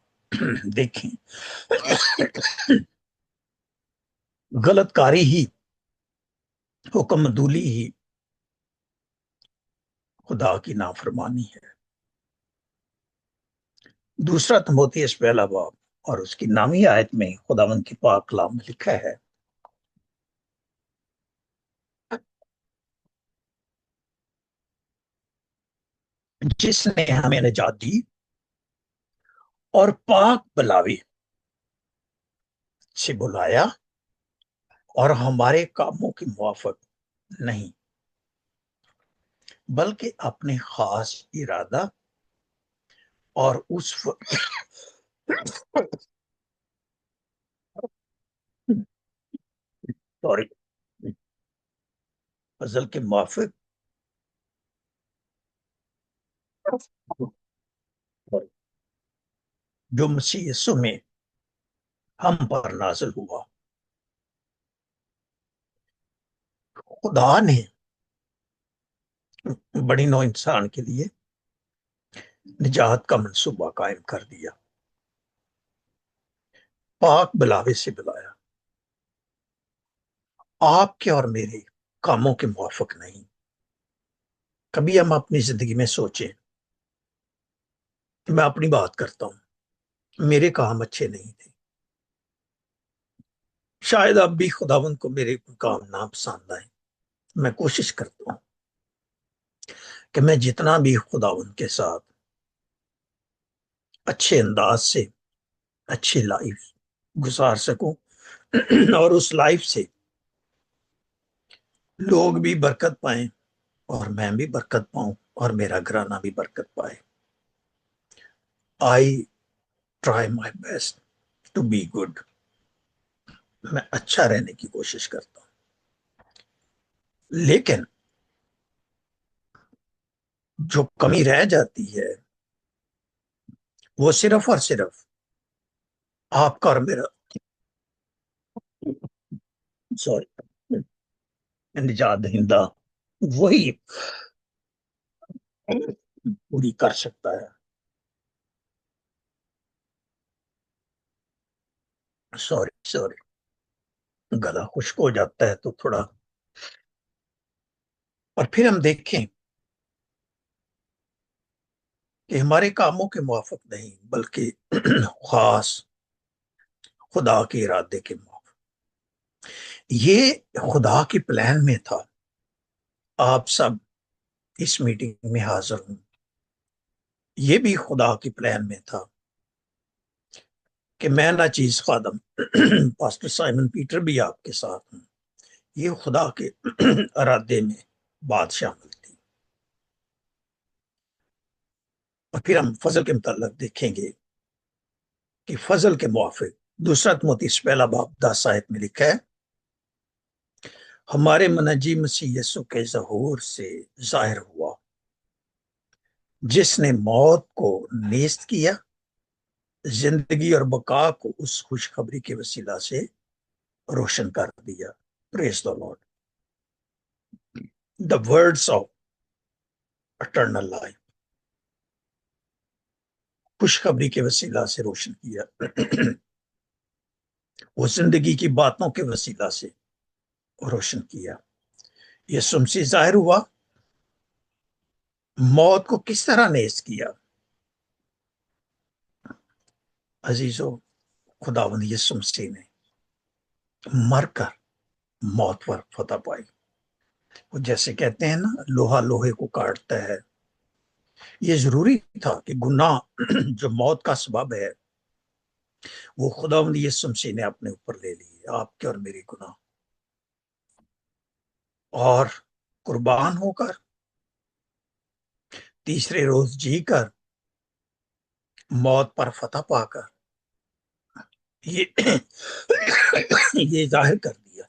देखें, गलतकारी ही, हुक्मदुली ही खुदा की नाफरमानी है। दूसरा तिमोथेयुस पहला बाब और उसकी 9वीं आयत में खुदावंद के पाक कलाम में लिखा है, जिसने हमें निजात दी और पाक बलावे से बुलाया, और हमारे कामों के मुआफिक नहीं, बल्कि अपने खास इरादा और उस सॉरी फजल के मुआफिक जो मसीह यीशु में हम पर नाजिल हुआ। खुदा ने बड़ी नौ इंसान के लिए निजात का मंसूबा कायम कर दिया, पाक बुलावे से बुलाया, आपके और मेरे कामों के मुआफिक नहीं। कभी हम अपनी जिंदगी में सोचें, मैं अपनी बात करता हूं, मेरे काम अच्छे नहीं थे, शायद अब भी खुदावंद को मेरे काम ना पसंद आए। मैं कोशिश करता हूं कि मैं जितना भी खुदावंद के साथ अच्छे अंदाज से अच्छी लाइफ गुजार सकूं, और उस लाइफ से लोग भी बरकत पाएं और मैं भी बरकत पाऊं और मेरा घराना भी बरकत पाए। I try my best to be good. मैं अच्छा रहने की कोशिश करता हूं, लेकिन जो कमी रह जाती है वो सिर्फ और सिर्फ आपका और मेरा, सॉरी, निजात दहिंदा वही पूरी कर सकता है। सॉरी सॉरी, गला खुश्क हो जाता है तो थोड़ा। और फिर हम देखें कि हमारे कामों के मुआफिक नहीं, बल्कि खास खुदा के इरादे के मुआफिक। ये खुदा की प्लान में था। आप सब इस मीटिंग में हाजिर हूं, ये भी खुदा की प्लान में था कि मैं ना चीज खादम पास्टर साइमन पीटर भी आपके साथ हूं। ये खुदा के इरादे में बात शामिल थी। और फिर हम फजल के मुताल्लिक देखेंगे कि फजल के मुआफिक दूसरा तिमोथेयुस पहला बाब 10 आयत में लिखा है, ہمارے منجی مسیح یسوع کے ظہور سے ظاہر ہوا، جس نے موت کو نیست کیا، زندگی اور بقا کو اس خوشخبری کے وسیلہ سے روشن کر دیا۔ Praise the Lord. The words of eternal life, خوشخبری کے وسیلہ سے روشن کیا، وہ زندگی کی باتوں کے وسیلہ سے روشن کیا۔ یسوع مسیح ظاہر ہوا، موت کو کس طرح نیز کیا؟ عزیزو، خداوند یسوع مسیح نے مر کر موت پر فتح پائی۔ وہ جیسے کہتے ہیں نا، لوہا لوہے کو کاٹتا ہے۔ یہ ضروری تھا کہ گناہ جو موت کا سبب ہے وہ خداوند یسوع مسیح نے اپنے اوپر لے لی، آپ کے اور میری گناہ، اور قربان ہو کر تیسرے روز جی کر موت پر فتح پا کر یہ ظاہر کر دیا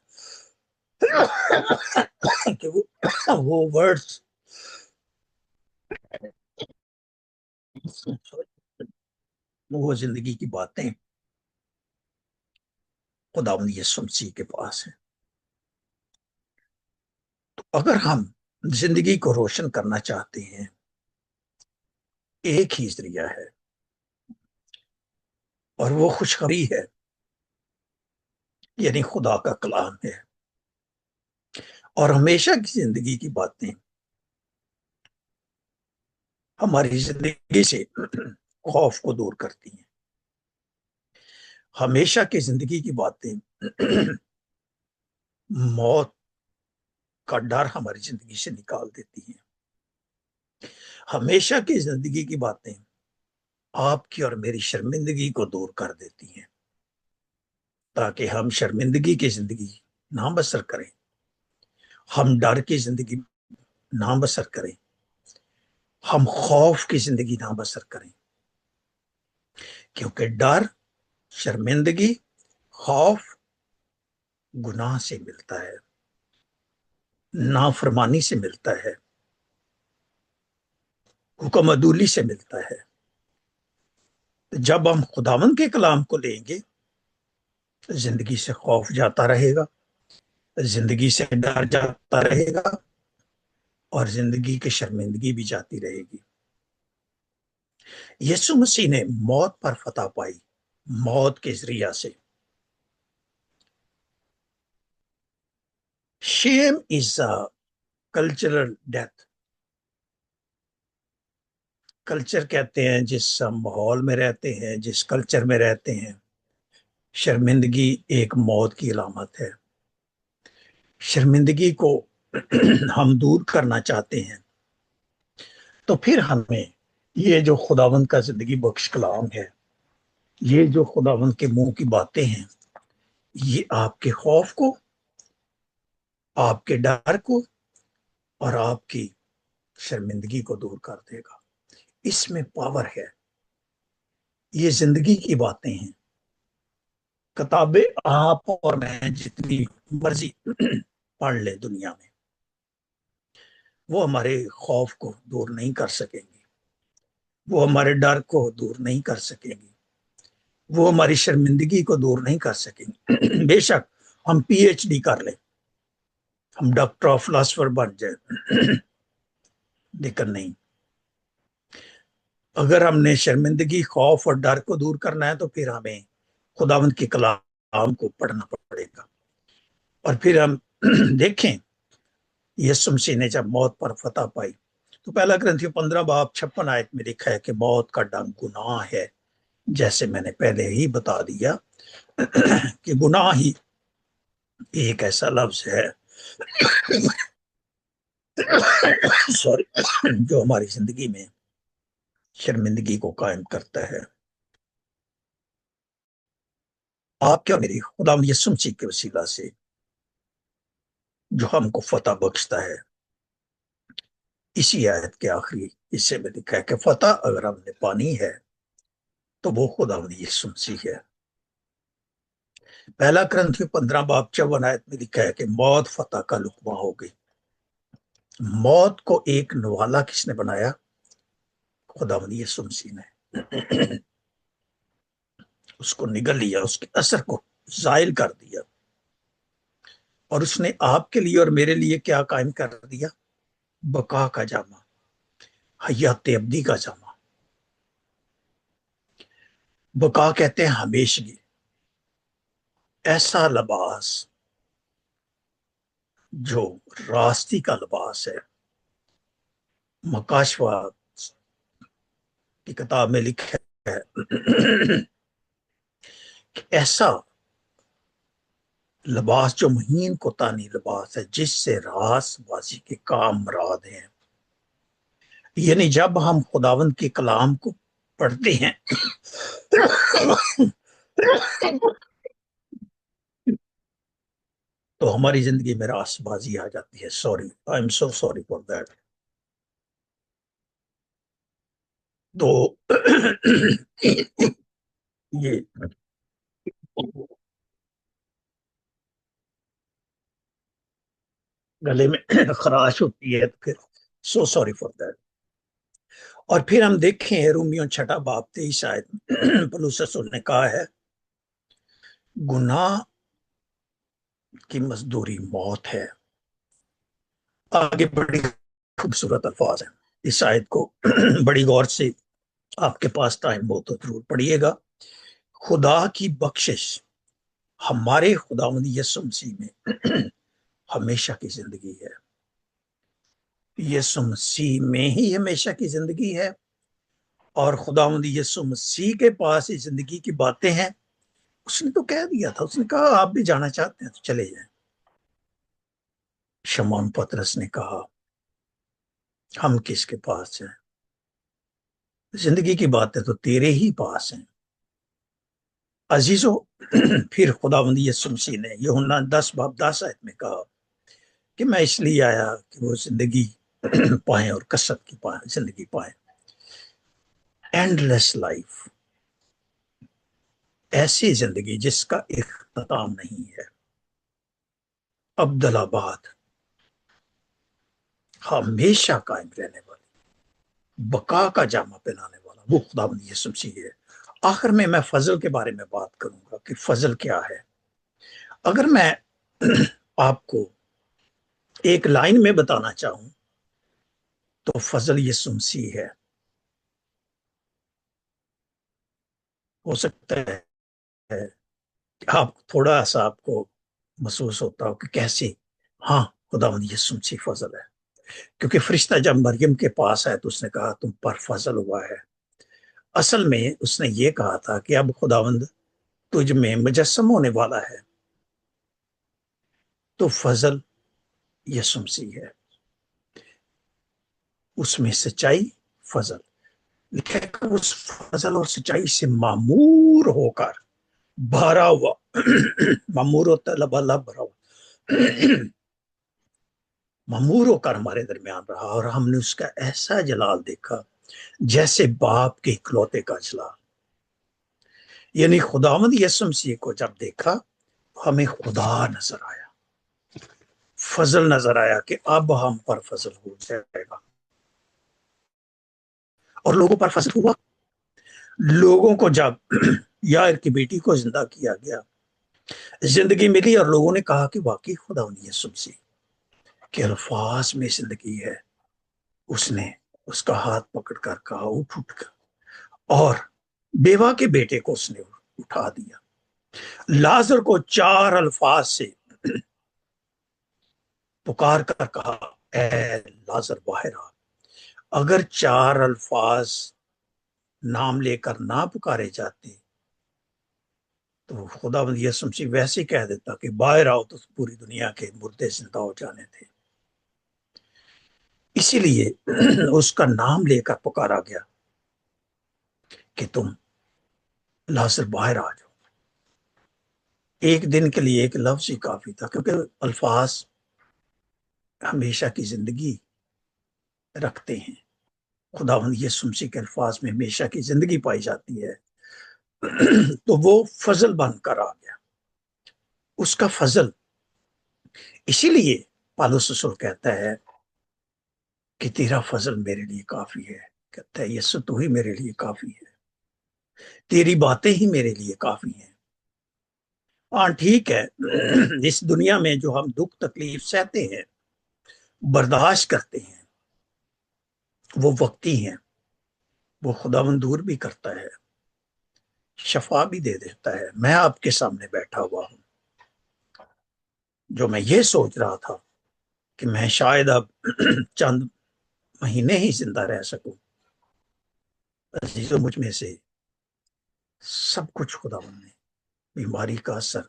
کہ وہ ورڈز وہ زندگی کی باتیں خداوند یسوع مسیح کے پاس ہیں۔ تو اگر ہم زندگی کو روشن کرنا چاہتے ہیں، ایک ہی ذریعہ ہے، اور وہ خوشخبری ہے، یعنی خدا کا کلام ہے، اور ہمیشہ کی زندگی کی باتیں ہماری زندگی سے خوف کو دور کرتی ہیں۔ ہمیشہ کی زندگی کی باتیں موت کا ڈر ہماری زندگی سے نکال دیتی ہیں۔ ہمیشہ کی زندگی کی باتیں آپ کی اور میری شرمندگی کو دور کر دیتی ہیں، تاکہ ہم شرمندگی کی زندگی نہ بسر کریں، ہم ڈر کی زندگی نہ بسر کریں، ہم خوف کی زندگی نہ بسر کریں، کیونکہ ڈر، شرمندگی، خوف گناہ سے ملتا ہے، نافرمانی سے ملتا ہے، حکم عدولی سے ملتا ہے۔ جب ہم خداوند کے کلام کو لیں گے، زندگی سے خوف جاتا رہے گا، زندگی سے ڈر جاتا رہے گا، اور زندگی کی شرمندگی بھی جاتی رہے گی۔ یسوع مسیح نے موت پر فتح پائی، موت کے ذریعہ سے۔ شیم از a cultural death۔ کلچر کہتے ہیں جس ماحول میں رہتے ہیں، جس کلچر میں رہتے ہیں، شرمندگی ایک موت کی علامت ہے۔ شرمندگی کو ہم دور کرنا چاہتے ہیں، تو پھر ہمیں یہ جو خداوند کا زندگی بخش کلام ہے، یہ جو خداوند کے منہ کی باتیں ہیں، یہ آپ کے خوف کو، آپ کے ڈر کو اور آپ کی شرمندگی کو دور کر دے گا۔ اس میں پاور ہے۔ یہ زندگی کی باتیں ہیں۔ کتابیں آپ اور میں جتنی مرضی پڑھ لیں دنیا میں، وہ ہمارے خوف کو دور نہیں کر سکیں گی، وہ ہمارے ڈر کو دور نہیں کر سکیں گی، وہ ہماری شرمندگی کو دور نہیں کر سکیں گی۔ بے شک ہم پی ایچ ڈی کر لیں، ہم ڈاکٹر آف فلاسفر بن جائیں، لیکن نہیں، اگر ہم نے شرمندگی، خوف اور ڈر کو دور کرنا ہے، تو پھر ہمیں خداوند کے کلام کو پڑھنا پڑے گا۔ اور پھر ہم دیکھیں، یسوع مسیح نے جب موت پر فتح پائی، تو پہلا کرنتھیوں 15 باب 56 آیت میں لکھا ہے کہ موت کا ڈنگ گناہ ہے۔ جیسے میں نے پہلے ہی بتا دیا کہ گناہ ہی ایک ایسا لفظ ہے جو ہماری زندگی میں شرمندگی کو قائم کرتا ہے۔ آپ کے اور میری خداوند یسوع مسیح کے وسیلہ سے جو ہم کو فتح بخشتا ہے، اسی آیت کے آخری حصے میں لکھا ہے کہ فتح اگر ہم نے پانی ہے تو وہ خداوند یسوع مسیح ہے۔ पहला करंथियों 15:54 में लिखा है कि मौत फतह का लुकमा हो गई। मौत को एक नवाला किसने बनाया? खुदावंद यीशु मसीह ने। उसको निगल लिया, उसके असर को जायल कर दिया, और उसने आपके लिए और मेरे लिए क्या कायम कर दिया? बका का जामा, हयात अब्दी का जामा। बका कहते हैं हमेशगी, ऐसा लिबास जो रास्ती का लिबास है। मकाशवा की किताब में लिखा है कि ऐसा लिबास जो महीन को तानी लिबास है, जिससे रास बाजी के काम मुराद हैं। यानी जब हम खुदावंद के कलाम को पढ़ते हैं तो हमारी जिंदगी में रासबाजी आ जाती है। Sorry, I am so sorry for that. तो ये गले में खराश होती है, तो फिर सो सॉरी फॉर दैट। और फिर हम देखें रोमियो 6:23 आयत में पौलुस रसूल ने कहा है, गुनाह की मजदूरी मौत है। आगे बड़ी खूबसूरत अल्फाज हैं, इस आयत को बड़ी गौर से आपके पास टाइम हो तो जरूर पढ़िएगा। खुदा की बख्शिश हमारे खुदावंद यीशु मसीह में हमेशा की जिंदगी है। यीशु मसीह में ही हमेशा की जिंदगी है, और खुदावंद यीशु मसीह के पास ये जिंदगी की बातें हैं। उसने तो कह दिया था, उसने कहा आप भी जाना चाहते हैं तो चले जाएं। शमौन पतरस ने कहा हम किसके पास हैं? जिंदगी की बातें तो तेरे ही पास हैं। अजीजों, फिर खुदावंद यीशु मसीह ने यूहन्ना 10:10 में कहा कि मैं इसलिए आया कि वो जिंदगी पाए और कसरत की पाए, जिंदगी पाए, एंडलेस लाइफ, ऐसी जिंदगी जिसका इख्तिताम नहीं है, अब्दुलाबाद, हमेशा कायम रहने वाली, बका का जामा पहनाने वाला वो खुदावंद यीशु मसीह है। आखिर में मैं फजल के बारे में बात करूंगा कि फजल क्या है। अगर मैं आपको एक लाइन में बताना चाहूं तो फजल यीशु मसीह है। हो सकता है आप थोड़ा सा आपको महसूस होता हो कि कैसे, हाँ, खुदावंद यीशु मसीह फजल है, क्योंकि फरिश्ता जब मरियम के पास आया तो उसने कहा तुम पर फजल हुआ है। असल में उसने ये कहा था कि अब खुदावंद तुझ में मुजस्सम होने वाला है। तो फजल यीशु मसीह है, उसमें सच्चाई, फजल लिखा है कि उस फजल और सच्चाई से मामूर होकर भरा हुआ मामूर होता है लबालब भरा हुआ मामूर होकर हमारे दरमियान रहा, और हमने उसका ऐसा जलाल देखा जैसे बाप के इकलौते का जलाल। यानी खुदावंद यीशु मसीह को जब देखा हमें खुदा नजर आया, फजल नजर आया कि अब हम पर फजल हो जाएगा। और लोगों पर फजल हुआ। लोगों को जब यार की बेटी को जिंदा किया गया, जिंदगी मिली, और लोगों ने कहा कि वाकई खुदावंद यीशु मसीह के अल्फाज में जिंदगी है, उसने उसका हाथ पकड़कर कहा उठ उठ कर, और बेवा के बेटे को उसने उठा दिया। लाजर को 4 अल्फाज से पुकार कर कहा ए लाजर बाहर आ। अगर 4 अल्फाज नाम लेकर ना पुकारे जाते तो खुदावंद यीशु मसीह वैसे ही कह देता कि बाहर आओ, तो पूरी दुनिया के मुर्दे जिंदा हो जाने थे। इसीलिए उसका नाम लेकर पुकारा गया कि तुम लाजर बाहर आ जाओ। एक दिन के लिए एक लफ्ज ही काफी था, क्योंकि अल्फाज हमेशा की जिंदगी रखते हैं। खुदावंद यीशु मसीह के अल्फाज में हमेशा की जिंदगी पाई जाती है। तो वो फजल बनकर आ गया। اس کا فضل. اسی لیے پالوس رسول کہتا ہے کہ تیرا فضل میرے لیے کافی ہے. کہتا ہے یسوع تو ہی میرے لیے کافی ہے, تیری باتیں ہی میرے لیے کافی ہیں. ہاں ٹھیک ہے, اس دنیا میں جو ہم دکھ تکلیف سہتے ہیں, برداشت کرتے ہیں, وہ وقتی ہیں. وہ خداوند دور بھی کرتا ہے, شفا بھی دے دیتا ہے. میں آپ کے سامنے بیٹھا ہوا ہوں, جو میں یہ سوچ رہا تھا کہ میں شاید اب چند مہینے ہی زندہ رہ سکوں. عزیزو, مجھ میں سے سب کچھ خداوند نے بیماری کا اثر,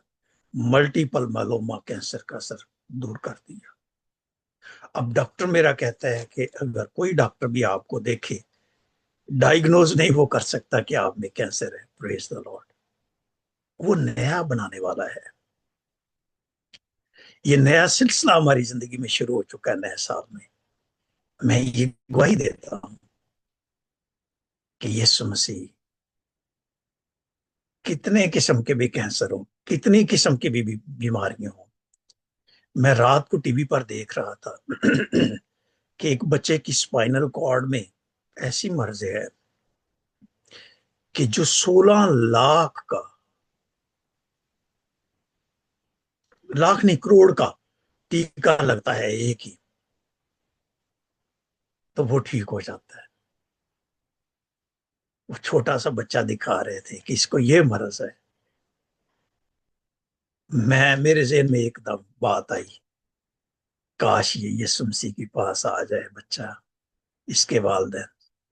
ملٹیپل مائلوما کینسر کا اثر دور کر دیا. اب ڈاکٹر میرا کہتا ہے کہ اگر کوئی ڈاکٹر بھی آپ کو دیکھے, ڈائیگنوز نہیں وہ کر سکتا کہ آپ میں کینسر ہے. پریز دی لارڈ. وہ نیا بنانے والا ہے. یہ نیا سلسلہ ہماری زندگی میں شروع ہو چکا ہے. نئے سال میں یہ گواہی دیتا ہوں کہ یسوع مسیح کتنے قسم کے بھی کینسر ہوں, کتنی قسم کی بھی بیماریاں ہوں. میں رات کو ٹی وی پر دیکھ رہا تھا کہ ایک بچے کی اسپائنل کارڈ میں ایسی مرض ہے کہ جو 16 لاکھ نہیں کروڑ کا ٹیکہ لگتا ہے ایک ہی, تو وہ ٹھیک ہو جاتا ہے. وہ چھوٹا سا بچہ دکھا رہے تھے کہ اس کو یہ مرض ہے. میرے ذہن میں ایک دم بات آئی, کاش یہ یسوع مسیح کے پاس آ جائے بچہ, اس کے والدین,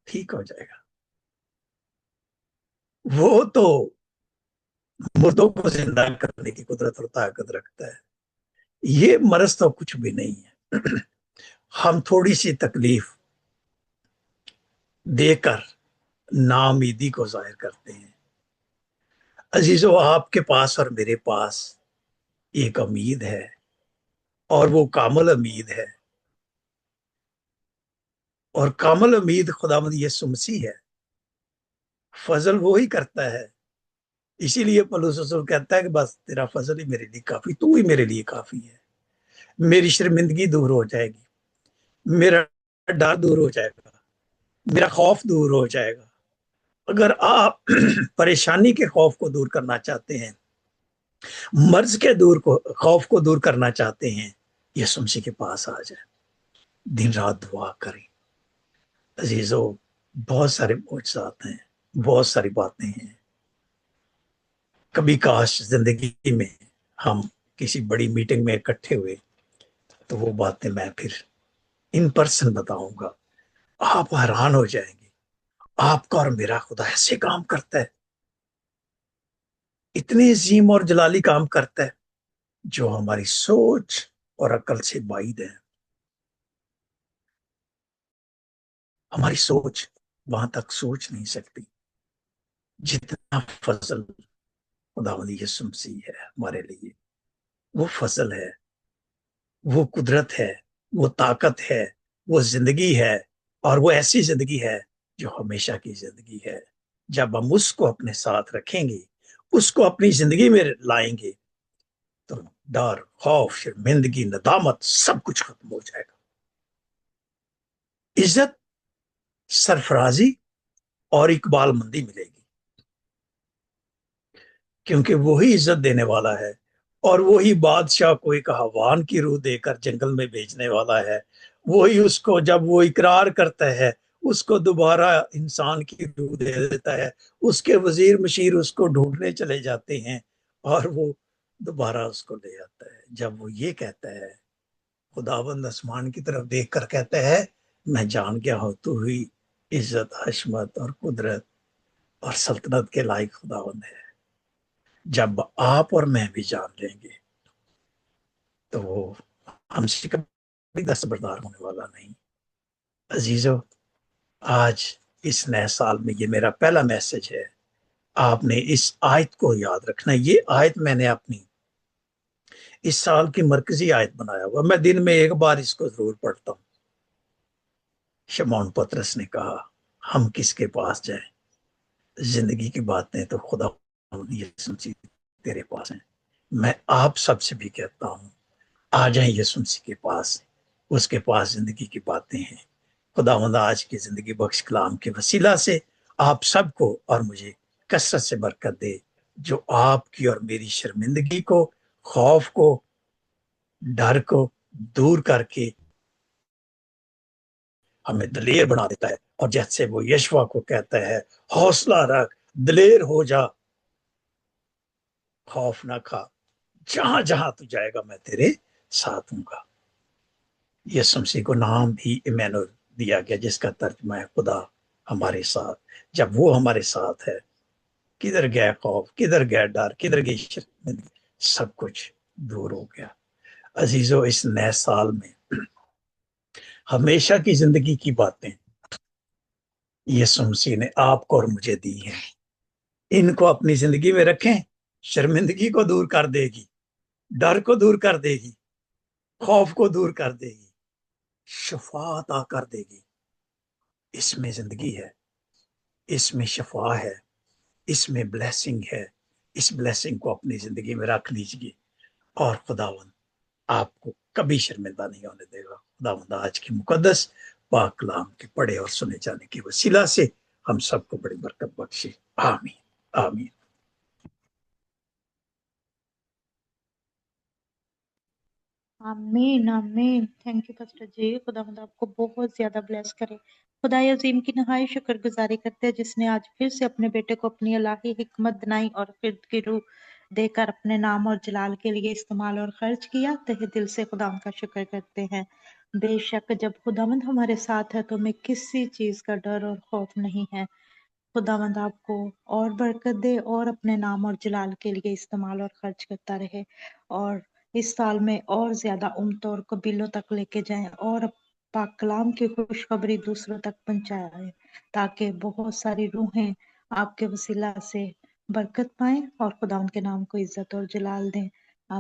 ٹھیک ہو جائے گا. وہ تو مردوں کو زندہ کرنے کی قدرت اور طاقت رکھتا ہے. یہ مرض تو کچھ بھی نہیں ہے. ہم تھوڑی سی تکلیف دے کر ناامیدی کو ظاہر کرتے ہیں. عزیزو, آپ کے پاس اور میرے پاس ایک امید ہے, اور وہ کامل امید ہے, اور کامل امید خداوند یسوع مسیح ہے. فضل وہی کرتا ہے. اسی لیے پولس رسول کہتا ہے کہ بس تیرا فضل ہی میرے لیے کافی, تو ہی میرے لیے کافی ہے. میری شرمندگی دور ہو جائے گی, میرا ڈر دور ہو جائے گا, میرا خوف دور ہو جائے گا. اگر آپ پریشانی کے خوف کو دور کرنا چاہتے ہیں, مرض کے خوف کو دور کرنا چاہتے ہیں, یسوع مسیح کے پاس آ جائیں, دن رات دعا کریں. عزیزو, بہت سارے معجزات ہیں, بہت ساری باتیں ہیں. کبھی کاش زندگی میں ہم کسی بڑی میٹنگ میں اکٹھے ہوئے تو وہ باتیں میں پھر ان پرسن بتاؤں گا. آپ حیران ہو جائیں گے, آپ کا اور میرا خدا ایسے کام کرتا ہے, اتنے عظیم اور جلالی کام کرتا ہے جو ہماری سوچ اور عقل سے بعید ہے. ہماری سوچ وہاں تک سوچ نہیں سکتی جتنا فضل خداوند یسوع مسیح ہے ہمارے لیے. وہ فضل ہے, وہ قدرت ہے, وہ طاقت ہے, وہ زندگی ہے, اور وہ ایسی زندگی ہے جو ہمیشہ کی زندگی ہے. جب ہم اس کو اپنے ساتھ رکھیں گے, اس کو اپنی زندگی میں لائیں گے, تو ڈر, خوف, شرمندگی, ندامت سب کچھ ختم ہو جائے گا. عزت, سرفرازی اور اقبال مندی ملے گی, کیونکہ وہی عزت دینے والا ہے, اور وہی بادشاہ کو ایک حیوان کی روح دے کر جنگل میں بھیجنے والا ہے. وہی اس کو جب وہ اقرار کرتا ہے اس کو دوبارہ انسان کی روح دے دیتا ہے. اس کے وزیر مشیر اس کو ڈھونڈنے چلے جاتے ہیں اور وہ دوبارہ اس کو لے آتا ہے. جب وہ یہ کہتا ہے, خداوند آسمان کی طرف دیکھ کر کہتا ہے, میں جان گیا ہوں تو ہی عزت, حشمت اور قدرت اور سلطنت کے لائق خداوند ہے. جب آپ اور میں بھی جان لیں گے تو وہ ہم سے کبھی دستبردار ہونے والا نہیں. عزیزو, آج اس نئے سال میں یہ میرا پہلا میسج ہے. آپ نے اس آیت کو یاد رکھنا. یہ آیت میں نے اپنی اس سال کی مرکزی آیت بنایا ہوا. میں دن میں ایک بار اس کو ضرور پڑھتا ہوں. شمعون پطرس نے کہا, ہم کس کے پاس جائیں؟ زندگی کی باتیں تو خدا یسوع مسیح تیرے پاس ہیں. میں آپ سب سے بھی کہتا ہوں آ جائیں یسوع مسیح کے پاس، اس کے پاس زندگی کی باتیں ہیں۔ خداوند آج کی زندگی بخش کلام کے وسیلہ سے آپ سب کو اور مجھے کثرت سے برکت دے، جو آپ کی اور میری شرمندگی کو، خوف کو، ڈر کو دور کر کے ہمیں دلیر بنا دیتا ہے، اور جیسے وہ یشوا کو کہتا ہے حوصلہ رکھ، دلیر ہو جا، خوف نہ کھا، جہاں جہاں تو جائے گا میں تیرے ساتھ ہوں گا۔ یسوع مسیح کو نام بھی ایمینوئل دیا گیا، جس کا ترجمہ ہے خدا ہمارے ساتھ۔ جب وہ ہمارے ساتھ ہے، کدھر گیا خوف، کدھر گیا ڈر، کدھر گئی شرمندگی، سب کچھ دور ہو گیا۔ عزیزو، اس نئے سال میں ہمیشہ کی زندگی کی باتیں یسوع مسیح نے آپ کو اور مجھے دی ہیں، ان کو اپنی زندگی میں رکھیں، شرمندگی کو دور کر دے گی، ڈر کو دور کر دے گی، خوف کو دور کر دے گی، شفا عطا کر دے گی۔ اس میں زندگی ہے، اس میں شفا ہے، اس میں بلیسنگ ہے۔ اس بلیسنگ کو اپنی زندگی میں رکھ لیجیے، اور خداوند آپ کو کبھی شرمندہ نہیں ہونے دے گا۔ خداوند آج کی مقدس پاک کلام کے پڑھے اور سنے جانے کے وسیلہ سے ہم سب کو بڑی برکت بخشے۔ آمین آمین۔ آمین آمین۔ تھینک یو پاسٹر جی، خدا مند آپ کو بہت زیادہ بلیس کرے۔ خدا عظیم کی نہائی شکر گزاری کرتے ہیں جس نے آج پھر سے اپنے بیٹے کو اپنی الہی حکمت دنائی اور خرد کی روح دے کر اپنے نام اور جلال کے لیے استعمال اور خرچ کیا۔ تہ دل سے خدا ان کا شکر کرتے ہیں۔ بے شک جب خداوند ہمارے ساتھ ہے تو ہمیں کسی چیز کا ڈر اور خوف نہیں ہے۔ خداوند آپ کو اور برکت دے اور اپنے نام اور جلال کے لیے استعمال اور خرچ کرتا رہے، اور اس سال میں اور زیادہ امتوں اور قبیلوں تک لے کے جائیں، اور پاک کلام کی خوشخبری دوسروں تک پہنچائیں، تاکہ بہت ساری روحیں آپ کے وسیلہ سے برکت پائیں اور خدا ان کے نام کو عزت اور جلال دیں۔